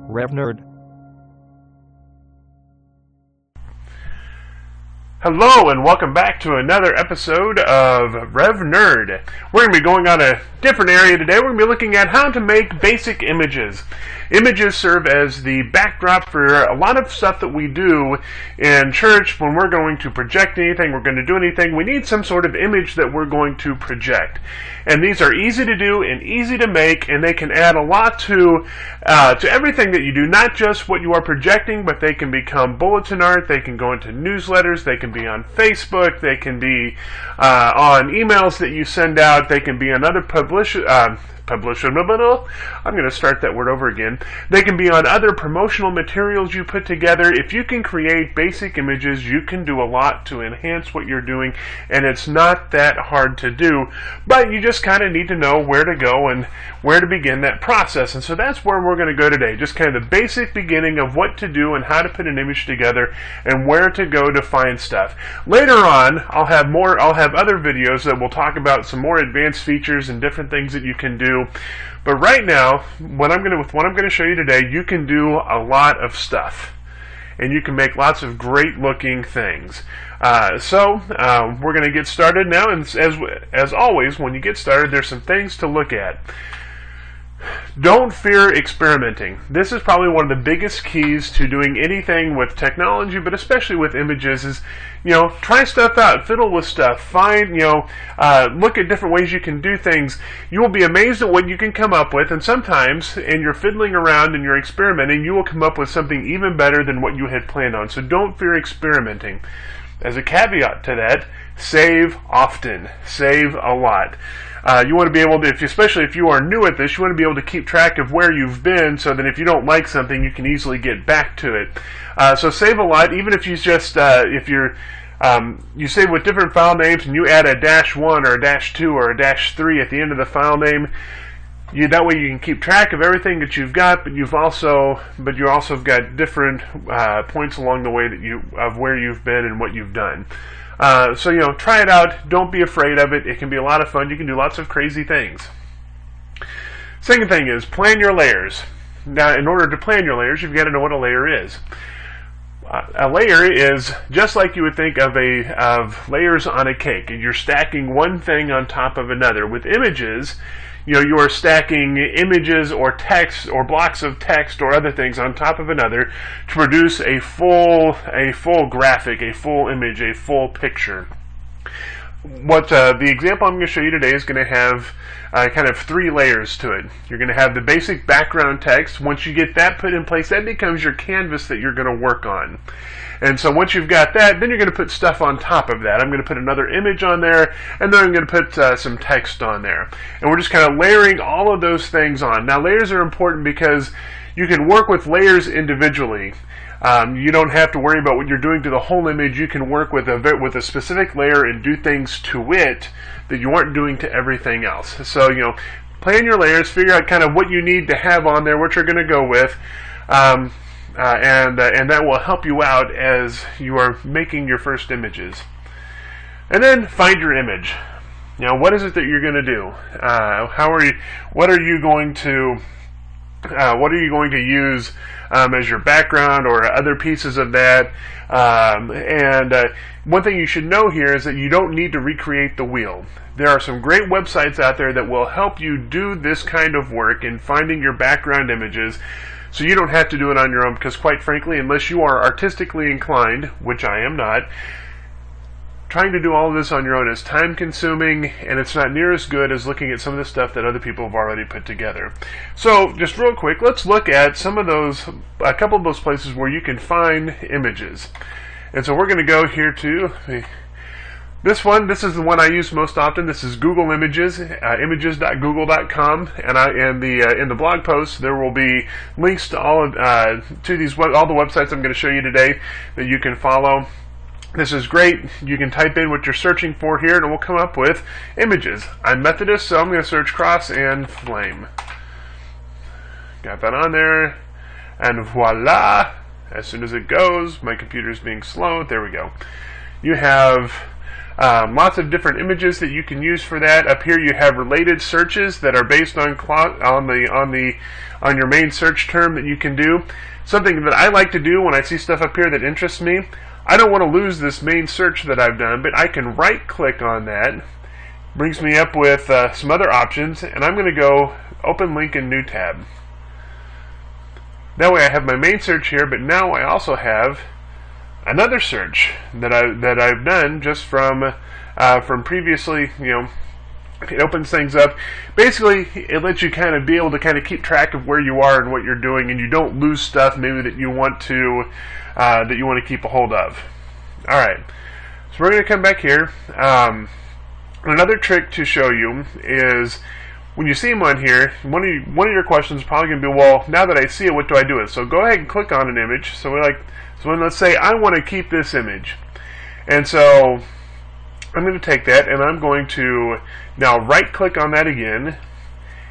Revnerd. Hello and welcome back to another episode of Revnerd. We're going to be going on a different area today. We're going to be looking at how to make basic images. Images serve as the backdrop for a lot of stuff that we do in church. When we're going to project anything, we're going to do anything, we need some sort of image that we're going to project. And these are easy to do and easy to make, and they can add a lot to everything that you do, not just what you are projecting, but they can become bulletin art, they can go into newsletters, they can be on Facebook, they can be on emails that you send out, they can be on other I'm going to start that word over again. They can be on other promotional materials you put together. If you can create basic images, you can do a lot to enhance what you're doing, and it's not that hard to do, but you just kind of need to know where to go and where to begin that process. And so that's where we're going to go today, just kind of the basic beginning of what to do and how to put an image together and where to go to find stuff. Later on, I'll have other videos that will talk about some more advanced features and different things that you can do. But right now, what I'm going to show you today, you can do a lot of stuff, and you can make lots of great looking things. So we're going to get started now, and as always, when you get started, there's some things to look at. Don't fear experimenting. This is probably one of the biggest keys to doing anything with technology, but especially with images, is, try stuff out, fiddle with stuff, find, look at different ways you can do things. You will be amazed at what you can come up with, and sometimes, and you're fiddling around and you're experimenting, you will come up with something even better than what you had planned on. So don't fear experimenting. As a caveat to that, save often, save a lot. You want to be able to, especially if you are new at this, you want to be able to keep track of where you've been, so that if you don't like something, you can easily get back to it. So save a lot, even if you just, you save with different file names and you add a -1 or a -2 or a -3 at the end of the file name. That way you can keep track of everything that you've got, but you also have got different points along the way of where you've been and what you've done. So try it out. Don't be afraid of it. It can be a lot of fun. You can do lots of crazy things. Second thing is plan your layers. Now, in order to plan your layers, you've got to know what a layer is. A layer is just like you would think of layers on a cake. You're stacking one thing on top of another. With images, you are stacking images or text or blocks of text or other things on top of another to produce a full graphic, a full image, a full picture. The example I'm going to show you today is going to have kind of 3 layers to it. You're going to have the basic background text. Once you get that put in place, that becomes your canvas that you're going to work on. And so once you've got that, then you're going to put stuff on top of that. I'm going to put another image on there, and then I'm going to put some text on there. And we're just kind of layering all of those things on. Now, layers are important because you can work with layers individually. You don't have to worry about what you're doing to the whole image. You can work with a specific layer and do things to it that you aren't doing to everything else. So, plan your layers, figure out kind of what you need to have on there, what you're going to go with. And that will help you out as you are making your first images. And then find your image. What is it that you're going to do? What are you going to use as your background or other pieces of that? One thing you should know here is that you don't need to recreate the wheel. There are some great websites out there that will help you do this kind of work in finding your background images. So you don't have to do it on your own, because quite frankly, unless you are artistically inclined, which I am not, trying to do all of this on your own is time consuming, and it's not near as good as looking at some of the stuff that other people have already put together. So just real quick, let's look at a couple of those places where you can find images. And so we're going to go here to this one. This is the one I use most often. This is Google Images, images.google.com, and in the blog post there will be links to all the websites I'm going to show you today that you can follow. This is great. You can type in what you're searching for here, and it will come up with images. I'm Methodist, so I'm going to search cross and flame. Got that on there, and voila! As soon as it goes, my computer's being slow. There we go. You have Lots of different images that you can use for that. Up here you have related searches that are based on your main search term that you can do. Something that I like to do when I see stuff up here that interests me, I don't want to lose this main search that I've done, but I can right click on that. Brings me up with some other options, and I'm going to go open link in new tab. That way I have my main search here, but now I also have another search that I've done just from previously. It opens things up. Basically, it lets you kind of be able to kind of keep track of where you are and what you're doing, and you don't lose stuff maybe that you want to keep a hold of. All right, so we're going to come back here. Another trick to show you is when you see them on here, one of your questions is probably going to be, well, now that I see it, what do I do with it? So go ahead and click on an image. So let's say I want to keep this image, and so I'm going to take that and I'm going to now right click on that again,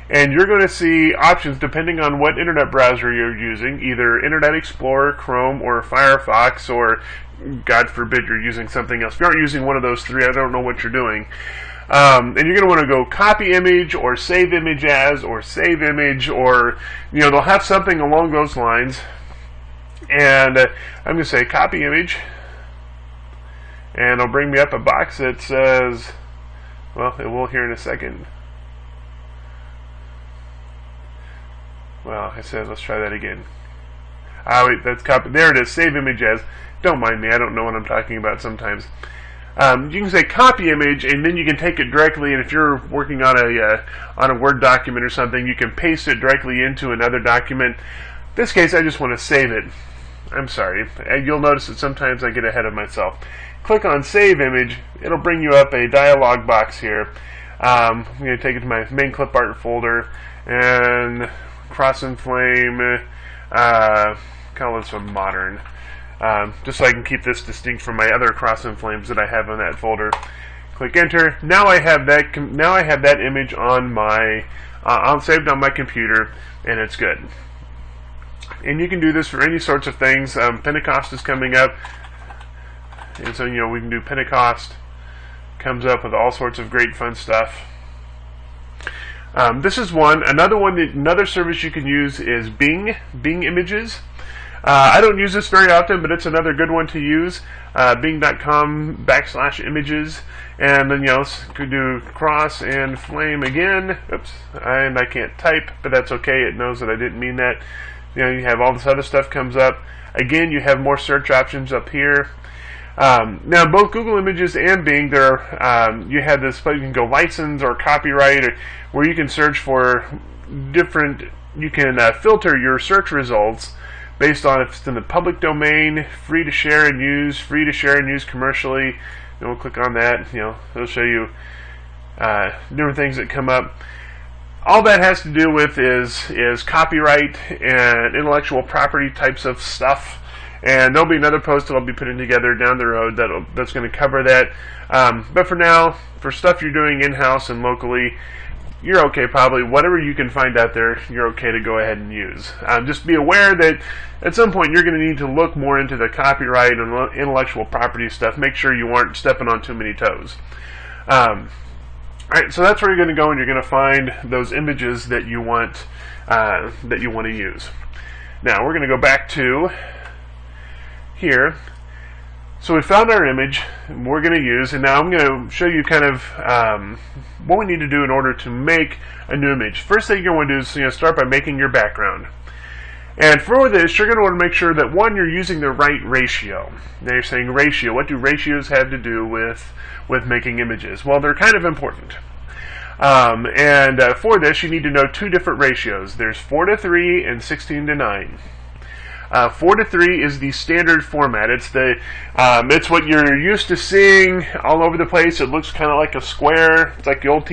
and you're going to see options depending on what internet browser you're using, either Internet Explorer, Chrome, or Firefox, or God forbid you're using something else. If you aren't using one of those three, I don't know what you're doing. And you're going to want to go copy image, or save image as, or save image, or they'll have something along those lines. And I'm going to say copy image, and it'll bring me up a box that says, well, it will here in a second. Well, it says, let's try that again. Wait, that's copy. There it is, save image as. Don't mind me, I don't know what I'm talking about sometimes. You can say copy image, and then you can take it directly, and if you're working on a Word document or something, you can paste it directly into another document. In this case, I just want to save it. I'm sorry. You'll notice that sometimes I get ahead of myself. Click on Save Image. It'll bring you up a dialog box here. I'm going to take it to my main clip art folder, and Cross and Flame, call this one modern. Just so I can keep this distinct from my other Cross and Flames that I have in that folder. Click Enter. Now I have that. Now I have that image on my saved on my computer, and it's good. And you can do this for any sorts of things. Pentecost is coming up, and so we can do Pentecost. Comes up with all sorts of great fun stuff. This is one. Another service you can use is Bing Images. I don't use this very often, but it's another good one to use. Bing.com/images, and then could do Cross and Flame again. Oops, and I can't type, but that's okay. It knows that I didn't mean that. You have all this other stuff comes up. Again, you have more search options up here. Now, both Google Images and Bing, you have this place you can go license or copyright, where you can search for different. You can filter your search results based on if it's in the public domain, free to share and use, free to share and use commercially. We'll click on that. It'll show you different things that come up. All that has to do with is copyright and intellectual property types of stuff. And there'll be another post that I'll be putting together down the road that's going to cover that. But for now, for stuff you're doing in-house and locally, you're okay probably. Whatever you can find out there, you're okay to go ahead and use. Just be aware that at some point you're going to need to look more into the copyright and intellectual property stuff. Make sure you aren't stepping on too many toes. Alright, so that's where you're going to go, and you're going to find those images that you want to use. Now we're going to go back to here. So we found our image we're going to use, and now I'm going to show you kind of what we need to do in order to make a new image. First thing you're going to do is start by making your background. And for this, you're going to want to make sure that, one, you're using the right ratio. Now you're saying ratio. What do ratios have to do with making images? Well, they're kind of important. For this, you need to know two different ratios. There's 4:3 and 16:9. 4:3 is the standard format. It's what you're used to seeing all over the place. It looks kind of like a square. It's like the old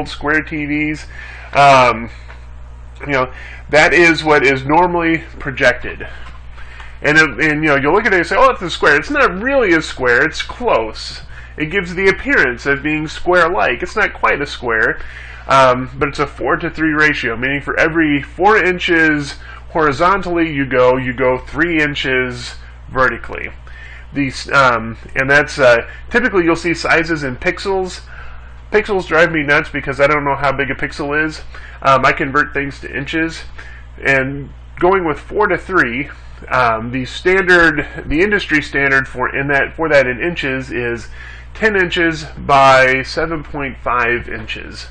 square TVs. That is what is normally projected. And you'll look at it and say, oh, it's a square. It's not really a square. It's close. It gives the appearance of being square-like. It's not quite a square, but it's a 4:3 ratio, meaning for every 4 inches horizontally you go 3 inches vertically. And that's typically you'll see sizes in pixels. Pixels drive me nuts because I don't know how big a pixel is. I convert things to inches, and going with 4 to 3, the industry standard for that in inches is 10 inches by 7.5 inches.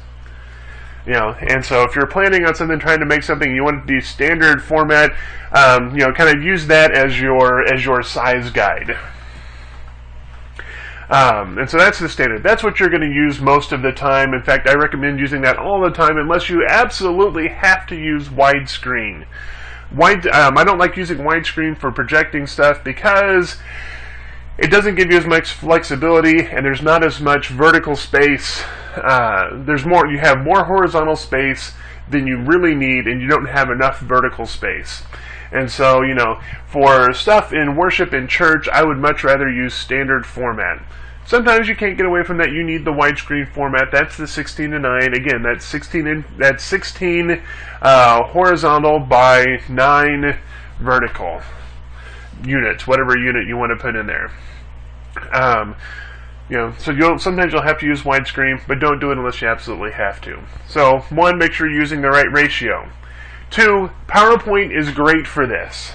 And so if you're planning on trying to make something, you want to do standard format, kind of use that as your size guide. And so that's the standard. That's what you're going to use most of the time. In fact, I recommend using that all the time unless you absolutely have to use widescreen. I don't like using widescreen for projecting stuff because it doesn't give you as much flexibility, and there's not as much vertical space. You have more horizontal space than you really need, and you don't have enough vertical space. And so, for stuff in worship in church, I would much rather use standard format. Sometimes you can't get away from that. You need the widescreen format. That's the 16 to 9. Again, that's 16 horizontal by 9 vertical units, whatever unit you want to put in there. So sometimes you'll have to use widescreen, but don't do it unless you absolutely have to. So 1, make sure you're using the right ratio. 2, PowerPoint is great for this.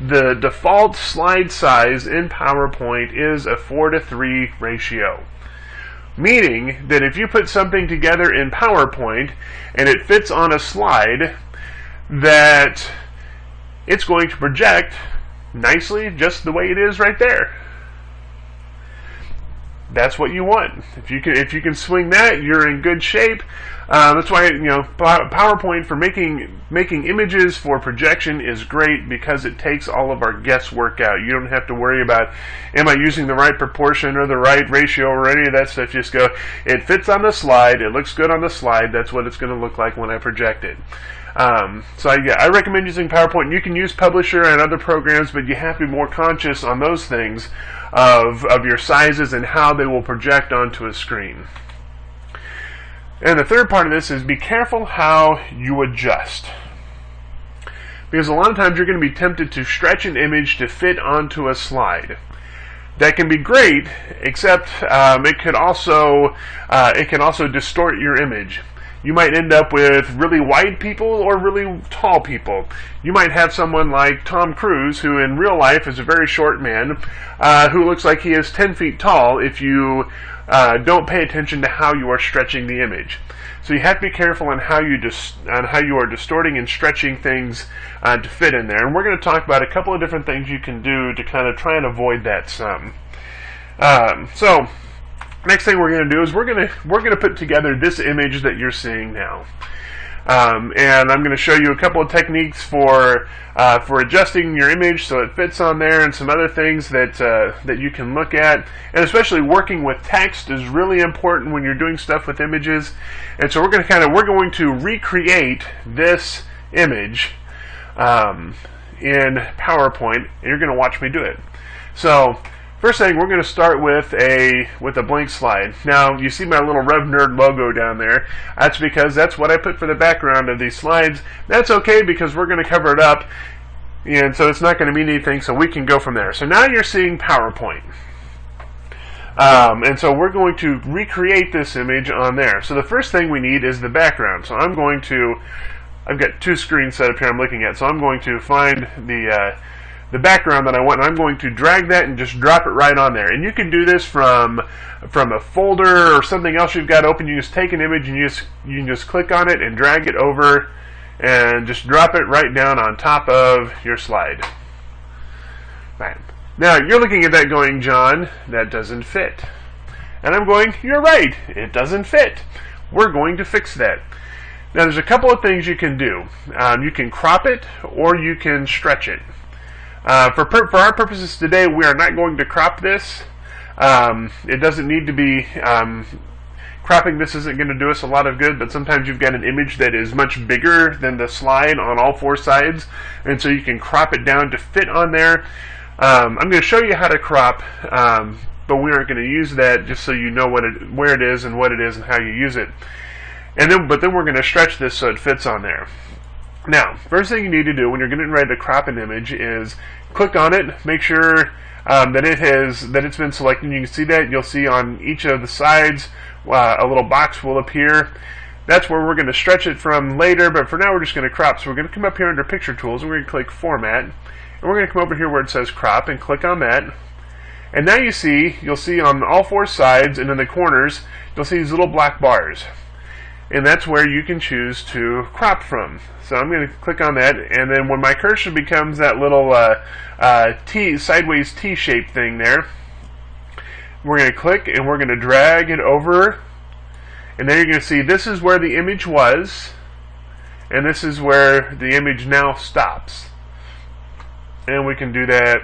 The default slide size in PowerPoint is a 4 to 3 ratio. Meaning that if you put something together in PowerPoint and it fits on a slide, that it's going to project nicely just the way it is right there. That's what you want. If you can swing that, you're in good shape. That's why PowerPoint for making images for projection is great, because it takes all of our guesswork out. You don't have to worry about, am I using the right proportion or the right ratio or any of that stuff. Just go, it fits on the slide, it looks good on the slide, that's what it's going to look like when I project it. I recommend using PowerPoint. You can use Publisher and other programs, but you have to be more conscious on those things of your sizes and how they will project onto a screen. And the third part of this is be careful how you adjust. Because a lot of times you're going to be tempted to stretch an image to fit onto a slide. That can be great, except it can also distort your image. You might end up with really wide people or really tall people. You might have someone like Tom Cruise, who in real life is a very short man, who looks like he is 10 feet tall if you don't pay attention to how you are stretching the image. So you have to be careful on how you are distorting and stretching things to fit in there. And we're going to talk about a couple of different things you can do to kind of try and avoid that some. So next thing we're going to do is we're going to put together this image that you're seeing now. And I'm going to show you a couple of techniques for adjusting your image so it fits on there, and some other things that you can look at. And especially working with text is really important when you're doing stuff with images. And so we're going to recreate this image in PowerPoint, and you're going to watch me do it. So first thing, we're going to start with a blank slide. Now, you see my little Revnerd logo down there. That's because that's what I put for the background of these slides. That's okay, because we're going to cover it up, and so it's not going to mean anything, so we can go from there. So now you're seeing PowerPoint. And so we're going to recreate this image on there. So the first thing we need is the background. So I've got two screens set up here I'm looking at, so I'm going to find the background that I want, and I'm going to drag that and just drop it right on there. And you can do this from a folder or something else you've got open. You just take an image and you can just click on it and drag it over and just drop it right down on top of your slide. Right. Now you're looking at that going, John, that doesn't fit. And I'm going, you're right, it doesn't fit. We're going to fix that. Now there's a couple of things you can do. You can crop it or you can stretch it. For our purposes today, we are not going to crop this. It doesn't need to be, cropping this isn't going to do us a lot of good, but sometimes you've got an image that is much bigger than the slide on all four sides, and so you can crop it down to fit on there. I'm going to show you how to crop, but we aren't going to use that, just so you know where it is and what it is and how you use it. But then we're going to stretch this so it fits on there. Now, first thing you need to do when you're getting ready to crop an image is click on it, make sure that it's been selected. You can see that. You'll see on each of the sides a little box will appear. That's where we're going to stretch it from later, but for now we're just going to crop. So we're going to come up here under Picture Tools, and we're going to click Format, and we're going to come over here where it says Crop and click on that. And now you'll see on all four sides and in the corners, you'll see these little black bars. And that's where you can choose to crop from. So I'm going to click on that, and then when my cursor becomes that little sideways T-shaped thing there, we're going to click and we're going to drag it over, and then you're going to see this is where the image was, and this is where the image now stops. And we can do that.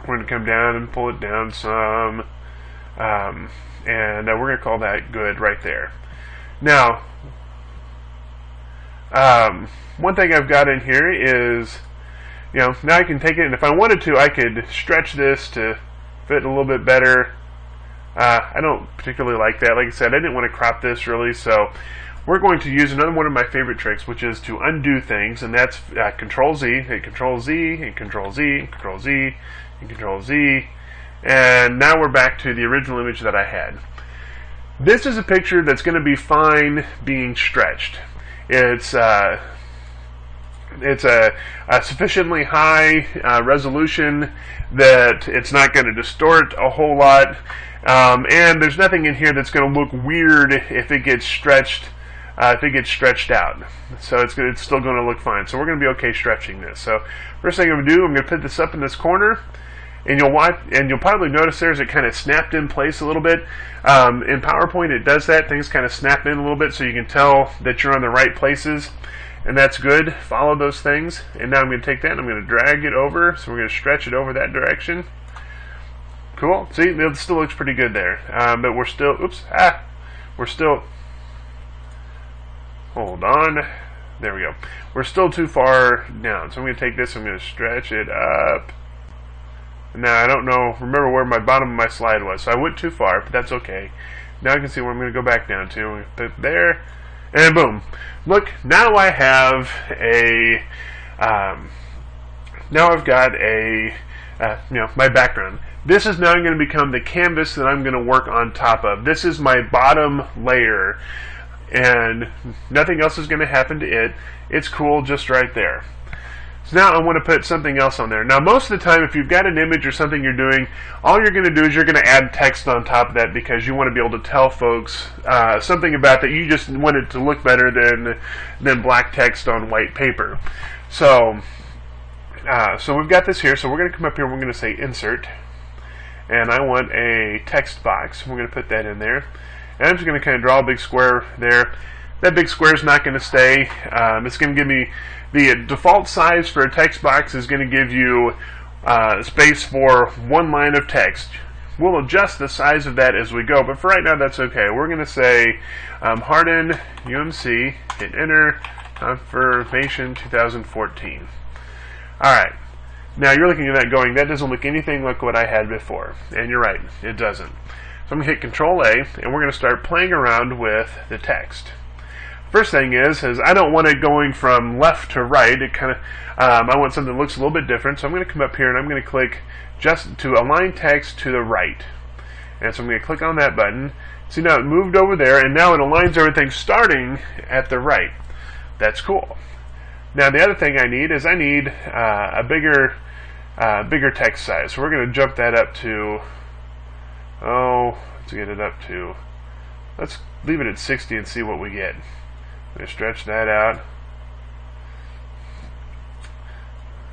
We're going to come down and pull it down some, and we're going to call that good right there. Now, one thing I've got in here is, now I can take it, and if I wanted to, I could stretch this to fit a little bit better. I don't particularly like that. Like I said, I didn't want to crop this really, so we're going to use another one of my favorite tricks, which is to undo things, and that's Control-Z, hit Control-Z, and Control-Z, and Control-Z, and Control-Z, and now we're back to the original image that I had. This is a picture that's going to be fine being stretched. It's a sufficiently high resolution that it's not going to distort a whole lot, and there's nothing in here that's going to look weird if it gets stretched. If it gets stretched out, so it's still going to look fine. So we're going to be okay stretching this. So first thing I'm going to do, I'm going to put this up in this corner, and you'll probably notice there's it kind of snapped in place a little bit. In PowerPoint, it does that. Things kind of snap in a little bit, so you can tell that you're on the right places, and that's good. Follow those things. And now I'm going to take that and I'm going to drag it over. So we're going to stretch it over that direction. Cool. See, it still looks pretty good there. But we're still, hold on. There we go. We're still too far down. So I'm going to take this, I'm going to stretch it up. Now, I don't remember where my bottom of my slide was, so I went too far, but that's okay. Now I can see where I'm going to go back down to. I'm going to put it there, and boom. Look, now I have a, now I've got a, my background. This is now going to become the canvas that I'm going to work on top of. This is my bottom layer, and nothing else is going to happen to it. It's cool just right there. So now I want to put something else on there. Now most of the time, if you've got an image or something you're doing, all you're going to do is you're going to add text on top of that because you want to be able to tell folks something about that. You just want it to look better than black text on white paper. So we've got this here. So we're going to come up here and we're going to say Insert. And I want a text box. We're going to put that in there. And I'm just going to kind of draw a big square there. That big square is not going to stay. It's going to give me the default size for a text box is going to give you space for one line of text. We'll adjust the size of that as we go, but for right now that's okay. We're going to say Hardin UMC, hit enter, confirmation 2014. Alright, now you're looking at that going, that doesn't look anything like what I had before, and you're right, it doesn't. So I'm going to hit Control A, and we're going to start playing around with the text. First thing is I don't want it going from left to right. It kind of, I want something that looks a little bit different. So I'm going to come up here and I'm going to click just to align text to the right. And so I'm going to click on that button. See, now it moved over there, and now it aligns everything starting at the right. That's cool. Now the other thing I need is a bigger text size. So we're going to jump that up to, let's get it up to, let's leave it at 60 and see what we get. I'm going to stretch that out.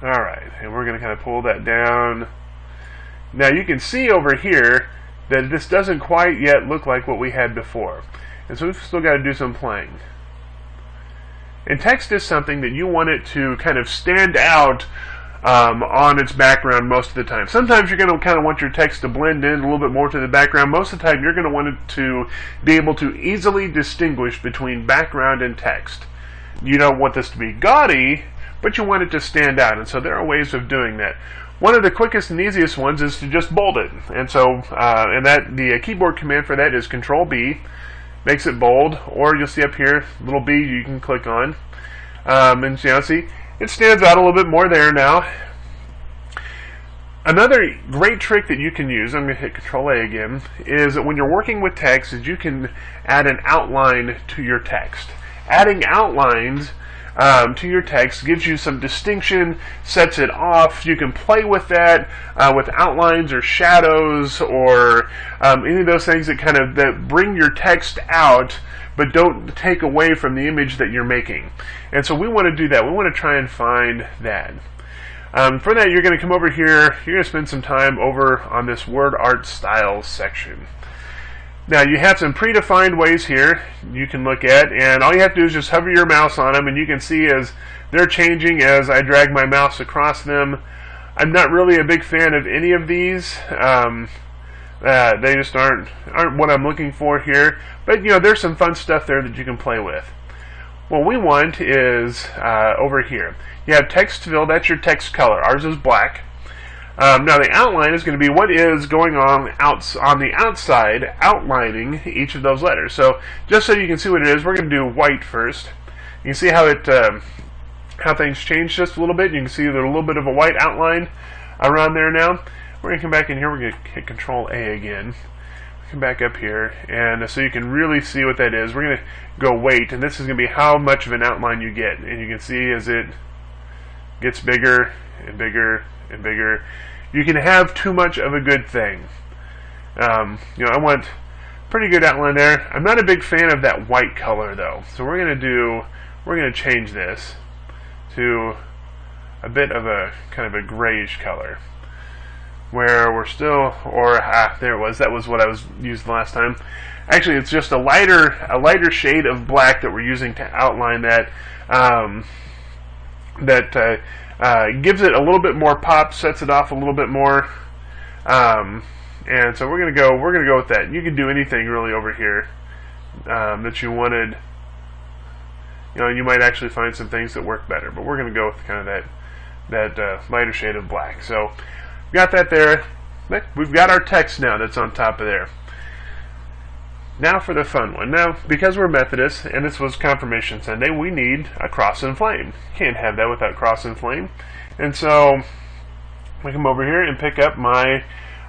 Alright, and we're going to kind of pull that down. Now you can see over here that this doesn't quite yet look like what we had before. And so we've still got to do some playing. And text is something that you want it to kind of stand out on its background most of the time. Sometimes you're going to kind of want your text to blend in a little bit more to the background. Most of the time you're going to want it to be able to easily distinguish between background and text. You don't want this to be gaudy, but you want it to stand out, and so there are ways of doing that. One of the quickest and easiest ones is to just bold it, and so the keyboard command for that is Control B, makes it bold, or you'll see up here little B you can click on, and see it stands out a little bit more there now. Another great trick that you can use, I'm going to hit Control A again, is that when you're working with text, is you can add an outline to your text. Adding outlines to your text gives you some distinction, sets it off. You can play with that with outlines or shadows or any of those things that kind of that bring your text out but don't take away from the image that you're making. And so we want to do that. We want to try and find that. For that, you're going to come over here. You're going to spend some time over on this Word Art Styles section. Now, you have some predefined ways here you can look at, and all you have to do is just hover your mouse on them, and you can see as they're changing as I drag my mouse across them. I'm not really a big fan of any of these. They just aren't what I'm looking for here. But, there's some fun stuff there that you can play with. What we want is over here. You have text fill, that's your text color. Ours is black. Now the outline is going to be what is going on the outside, outlining each of those letters. So just so you can see what it is, we're going to do white first. You can see how how things change just a little bit. You can see there's a little bit of a white outline around there now. We're going to come back in here. We're going to hit Control A again. Come back up here, and so you can really see what that is. We're going to go weight, and this is going to be how much of an outline you get. And you can see as it gets bigger and bigger and bigger. You can have too much of a good thing. I want pretty good outline there. I'm not a big fan of that white color though, so we're going to change this to a bit of a kind of a grayish color, where we're still, there it was. That was what I was using last time. Actually, it's just a lighter shade of black that we're using to outline that. Gives it a little bit more pop, sets it off a little bit more, and so we're gonna go with that. You can do anything really over here that you wanted. You might actually find some things that work better, but we're gonna go with kind of that lighter shade of black. So got that there. We've got our text now that's on top of there. Now for the fun one. Now, because we're Methodists, and this was Confirmation Sunday, we need a cross and flame. Can't have that without cross and flame. And so, we come over here and pick up my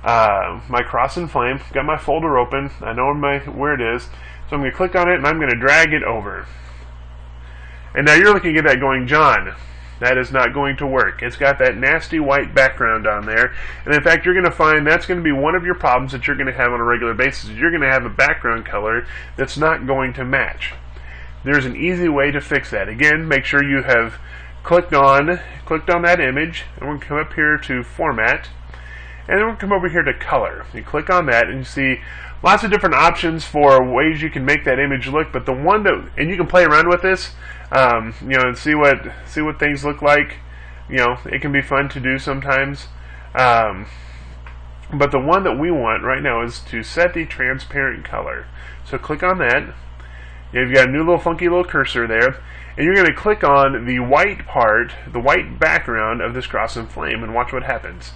my cross and flame. Got my folder open. I know where it is. So I'm going to click on it, and I'm going to drag it over. And now you're looking at that going, John, that is not going to work. It's got that nasty white background on there. And in fact, you're going to find that's going to be one of your problems that you're going to have on a regular basis. You're going to have a background color that's not going to match. There's an easy way to fix that. Again, make sure you have clicked on that image, and we're going to come up here to Format, and then we'll come over here to Color. You click on that, and you see lots of different options for ways you can make that image look. But the one that, and you can play around with this, and see what things look like. It can be fun to do sometimes. But the one that we want right now is to set the transparent color. So click on that. You've got a new little funky little cursor there, and you're going to click on the white part, the white background of this cross and flame, and watch what happens.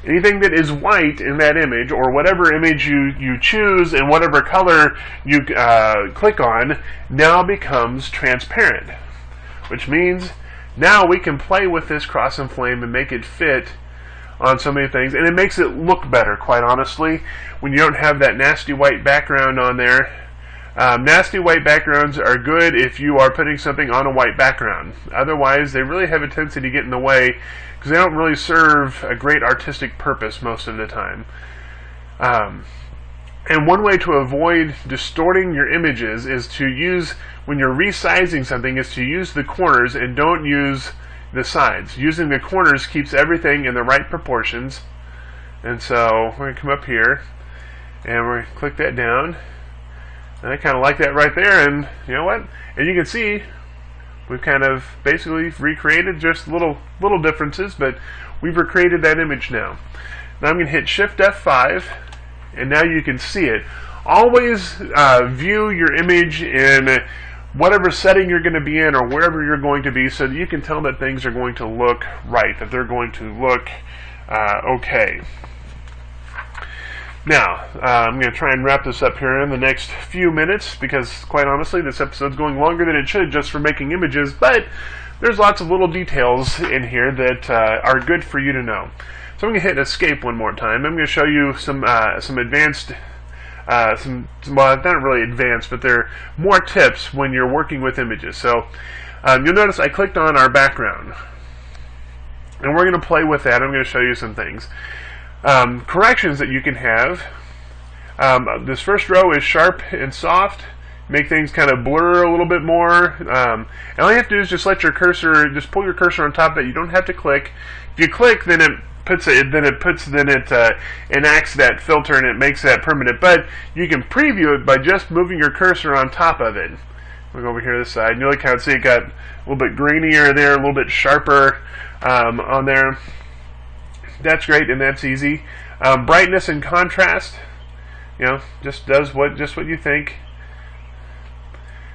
Anything that is white in that image, or whatever image you choose and whatever color you click on, now becomes transparent. Which means now we can play with this cross and flame and make it fit on so many things. And it makes it look better, quite honestly, when you don't have that nasty white background on there. Nasty white backgrounds are good if you are putting something on a white background. Otherwise, they really have a tendency to get in the way, because they don't really serve a great artistic purpose most of the time. And one way to avoid distorting your images is to use, when you're resizing something, is to use the corners and don't use the sides. Using the corners keeps everything in the right proportions. And so we're going to come up here and we're going to click that down. And I kind of like that right there, and you know what? And you can see we've kind of basically recreated just little differences, but we've recreated that image now. Now I'm going to hit Shift F5, and now you can see it. Always view your image in whatever setting you're going to be in or wherever you're going to be, so that you can tell that things are going to look right, that they're going to look okay. Now, I'm going to try and wrap this up here in the next few minutes because, quite honestly, this episode's going longer than it should just for making images, but there's lots of little details in here that are good for you to know. So I'm going to hit escape one more time. I'm going to show you some advanced, well, not really advanced, but they're more tips when you're working with images. So you'll notice I clicked on our background, and we're going to play with that. I'm going to show you some things. Corrections that you can have. This first row is sharp and soft. Make things kind of blur a little bit more. And all you have to do is just let your cursor, just pull your cursor on top of it. You don't have to click. If you click, then it enacts that filter and it makes that permanent. But you can preview it by just moving your cursor on top of it. We'll go over here to this side. You'll kind of see it got a little bit grainier there, a little bit sharper on there. That's great, and that's easy. Brightness and contrast, just does what you think.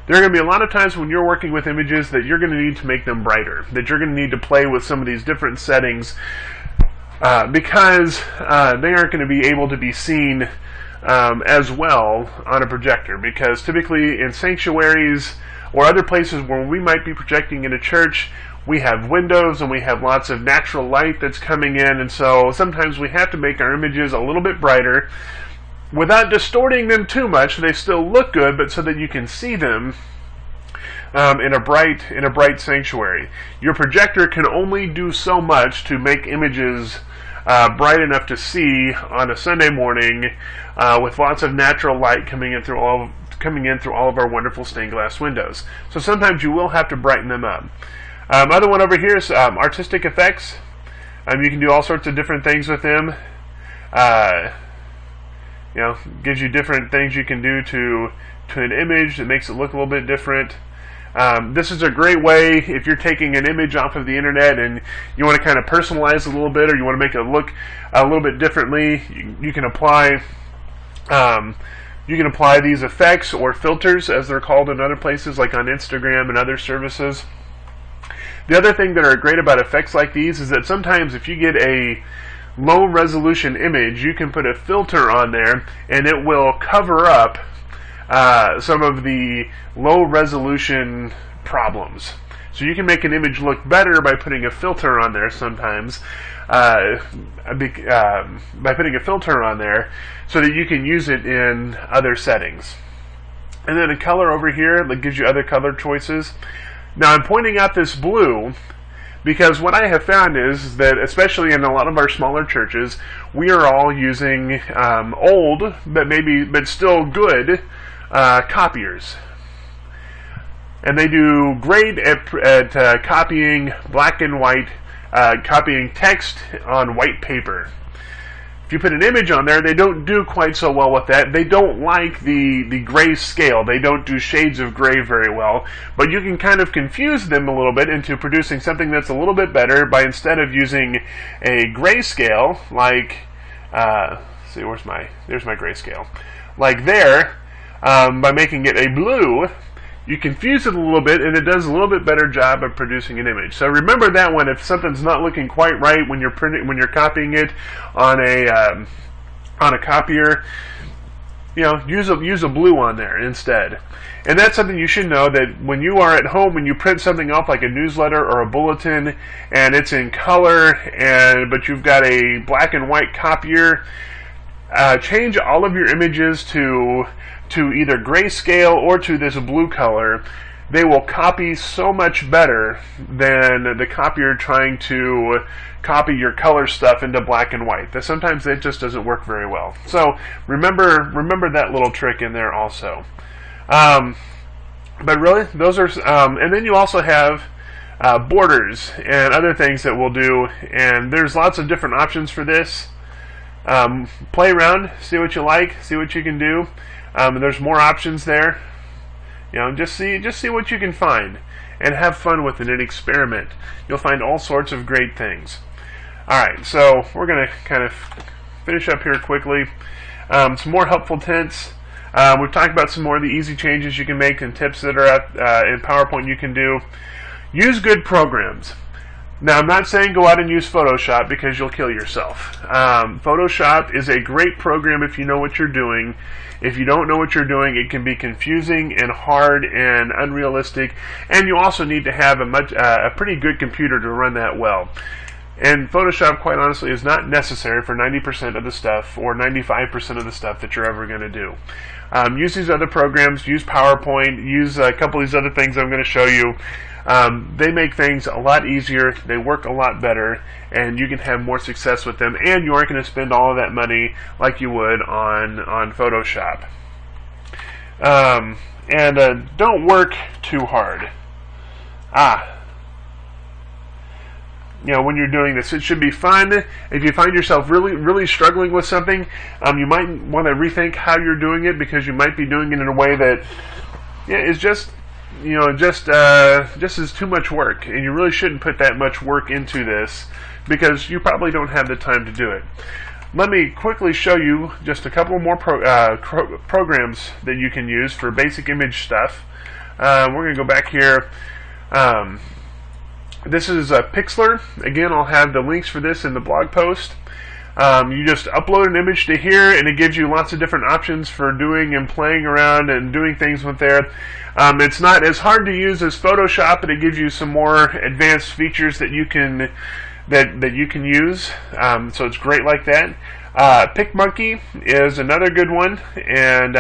There are going to be a lot of times when you're working with images that you're going to need to make them brighter, that you're going to need to play with some of these different settings because they aren't going to be able to be seen as well on a projector. Because typically in sanctuaries or other places where we might be projecting in a church, we have windows and we have lots of natural light that's coming in, and so sometimes we have to make our images a little bit brighter without distorting them too much. They still look good, but so that you can see them in a bright sanctuary. Your projector can only do so much to make images bright enough to see on a Sunday morning with lots of natural light coming in through all of our wonderful stained glass windows. So sometimes you will have to brighten them up. Other one over here is artistic effects. You can do all sorts of different things with them. Gives you different things you can do to an image that makes it look a little bit different. This is a great way if you're taking an image off of the internet and you want to kind of personalize a little bit, or you want to make it look a little bit differently. You can apply these effects or filters, as they're called in other places, like on Instagram and other services. The other thing that are great about effects like these is that sometimes if you get a low resolution image, you can put a filter on there and it will cover up some of the low resolution problems. So you can make an image look better by putting a filter on there sometimes, by putting a filter on there so that you can use it in other settings. And then a color over here that gives you other color choices. Now I'm pointing out this blue because what I have found is that, especially in a lot of our smaller churches, we are all using old but still good copiers, and they do great at copying black and white, copying text on white paper. If you put an image on there, they don't do quite so well with that. They don't like the gray scale. They don't do shades of gray very well. But you can kind of confuse them a little bit into producing something that's a little bit better by, instead of using a gray scale, like, see, there's my gray scale, like there, by making it a blue, you confuse it a little bit, and it does a little bit better job of producing an image. So remember that one. If something's not looking quite right when you're copying it on a copier, use a blue on there instead. And that's something you should know, that when you are at home, when you print something off like a newsletter or a bulletin, and it's in color, but you've got a black and white copier, change all of your images to either grayscale or to this blue color. They will copy so much better than the copier trying to copy your color stuff into black and white. That sometimes it just doesn't work very well. So remember that little trick in there also. But really, those are, and then you also have borders and other things that we'll do, and there's lots of different options for this. Play around, see what you like, see what you can do. And there's more options there. Just see what you can find, and have fun with it and experiment. You'll find all sorts of great things. All right, so we're going to kind of finish up here quickly. Some more helpful hints. We've talked about some more of the easy changes you can make and tips that are in PowerPoint you can do. Use good programs. Now, I'm not saying go out and use Photoshop because you'll kill yourself. Photoshop is a great program if you know what you're doing. If you don't know what you're doing, it can be confusing and hard and unrealistic, and you also need to have a pretty good computer to run that well. And Photoshop, quite honestly, is not necessary for 90% of the stuff or 95% of the stuff that you're ever going to do. Use these other programs, use PowerPoint, use a couple of these other things I'm going to show you. They make things a lot easier, they work a lot better, and you can have more success with them, and you aren't going to spend all of that money like you would on Photoshop. And don't work too hard. When you're doing this, it should be fun. If you find yourself really struggling with something, you might want to rethink how you're doing it, because you might be doing it in a way that is just is too much work, and you really shouldn't put that much work into this because you probably don't have the time to do it. Let me quickly show you just a couple more programs that you can use for basic image stuff. We're going to go back here. This is Pixlr. Again, I'll have the links for this in the blog post. You just upload an image to here, and it gives you lots of different options for doing and playing around and doing things with there. It's not as hard to use as Photoshop, but it gives you some more advanced features that you can use. So it's great like that. PicMonkey is another good one, and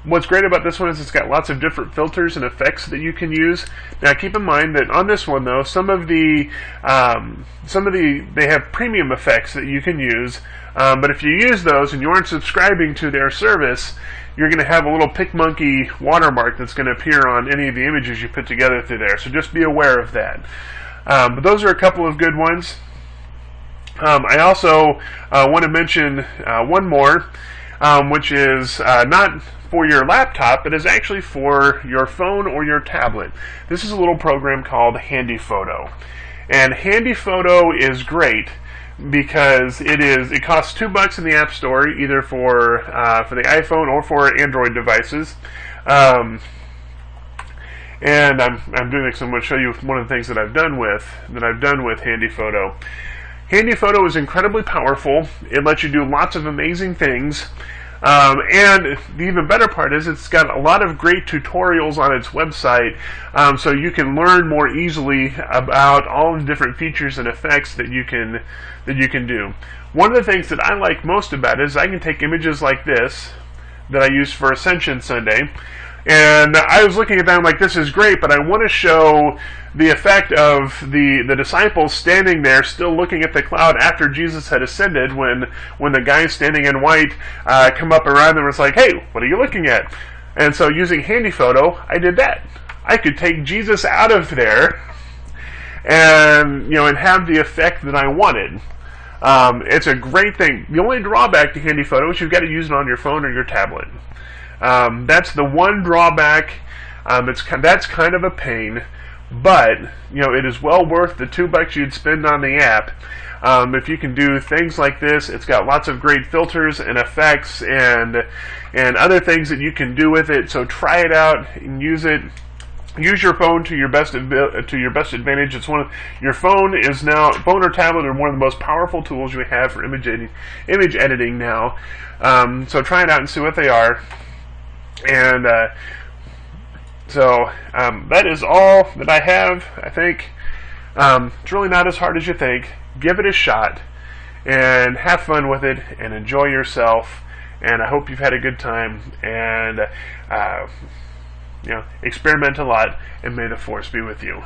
what's great about this one is it's got lots of different filters and effects that you can use. Now, keep in mind that on this one, though, some of they have premium effects that you can use. But if you use those and you aren't subscribing to their service, you're going to have a little PicMonkey watermark that's going to appear on any of the images you put together through there. So just be aware of that. But those are a couple of good ones. I also want to mention one more. Which is not for your laptop, but is actually for your phone or your tablet. This is a little program called Handy Photo. And Handy Photo is great because it costs $2 in the App Store, either for the iPhone or for Android devices. And I'm doing this. I'm going to show you one of the things that I've done with Handy Photo. Handy Photo is incredibly powerful. It lets you do lots of amazing things. And the even better part is it's got a lot of great tutorials on its website, so you can learn more easily about all the different features and effects that you can do. One of the things that I like most about it is I can take images like this that I use for Ascension Sunday, and I was looking at that and I'm like, this is great, but I want to show the effect of the disciples standing there still looking at the cloud after Jesus had ascended, when the guys standing in white come up around them and it's like, hey, what are you looking at? And so using Handy Photo, I did that. I could take Jesus out of there and have the effect that I wanted. It's a great thing. The only drawback to Handy Photo is you've got to use it on your phone or your tablet. That's the one drawback. That's kind of a pain, but it is well worth the $2 you'd spend on the app. If you can do things like this, it's got lots of great filters and effects and other things that you can do with it. So try it out and use it. Use your phone to your best advantage. It's your phone or tablet are one of the most powerful tools you have for image editing now. So try it out and see what they are. And so that is all that I have. I think it's really not as hard as you think. Give it a shot and have fun with it and enjoy yourself. And I hope you've had a good time, and experiment a lot, and may the force be with you.